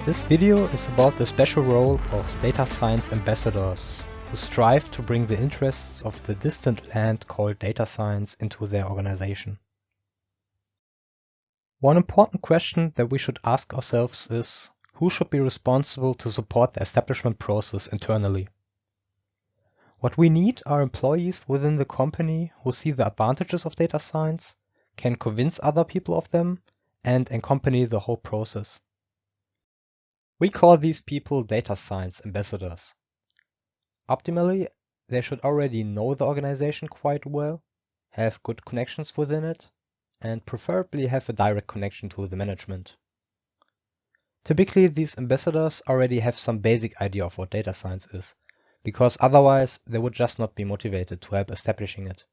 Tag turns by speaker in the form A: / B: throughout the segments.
A: This video is about the special role of data science ambassadors who strive to bring the interests of the distant land called data science into their organization. One important question that we should ask ourselves is, who should be responsible to support the establishment process internally? What we need are employees within the company who see the advantages of data science, can convince other people of them, and accompany the whole process. We call these people data science ambassadors. Optimally, they should already know the organization quite well, have good connections within it, and preferably have a direct connection to the management. Typically, these ambassadors already have some basic idea of what data science is, because otherwise they would just not be motivated to help establishing it.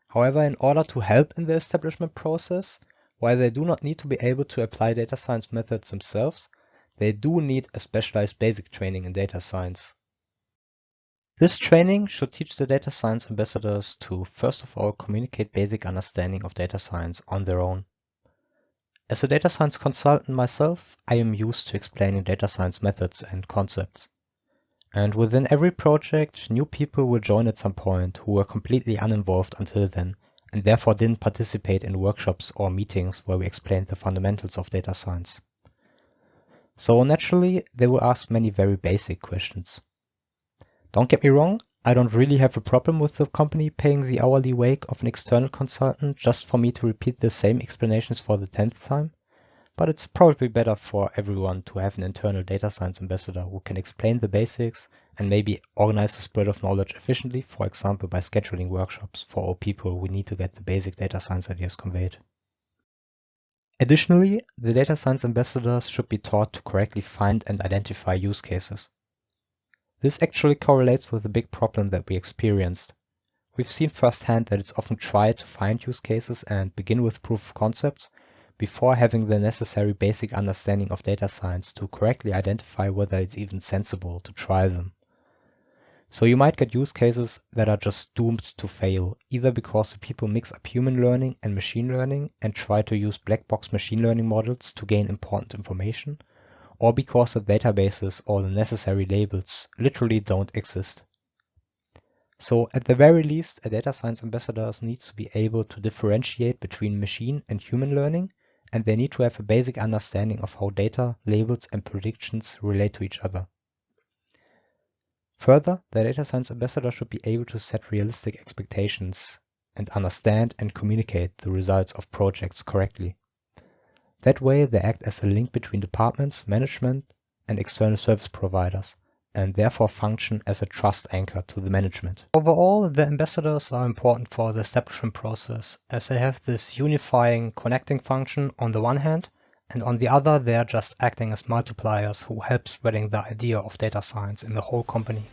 A: However, in order to help in the establishment process, while they do not need to be able to apply data science methods themselves, they do need a specialized basic training in data science. This training should teach the data science ambassadors to, first of all, communicate basic understanding of data science on their own. As a data science consultant myself, I am used to explaining data science methods and concepts. And within every project, new people will join at some point who were completely uninvolved until then, and therefore didn't participate in workshops or meetings where we explained the fundamentals of data science. So naturally, they will ask many very basic questions. Don't get me wrong, I don't really have a problem with the company paying the hourly wage of an external consultant just for me to repeat the same explanations for the 10th time, but it's probably better for everyone to have an internal data science ambassador who can explain the basics and maybe organize the spread of knowledge efficiently, for example by scheduling workshops for all people who need to get the basic data science ideas conveyed. Additionally, the data science ambassadors should be taught to correctly find and identify use cases. This actually correlates with the big problem that we experienced. We've seen firsthand that it's often tried to find use cases and begin with proof of concepts before having the necessary basic understanding of data science to correctly identify whether it's even sensible to try them. So you might get use cases that are just doomed to fail, either because the people mix up human learning and machine learning and try to use black box machine learning models to gain important information, or because the databases or the necessary labels literally don't exist. So at the very least, a data science ambassador needs to be able to differentiate between machine and human learning, and they need to have a basic understanding of how data, labels, and predictions relate to each other. Further, the data science ambassador should be able to set realistic expectations and understand and communicate the results of projects correctly. That way, they act as a link between departments, management, and external service providers, and therefore function as a trust anchor to the management. Overall, the ambassadors are important for the establishment process, as they have this unifying, connecting function on the one hand, and on the other, they are just acting as multipliers who help spreading the idea of data science in the whole company.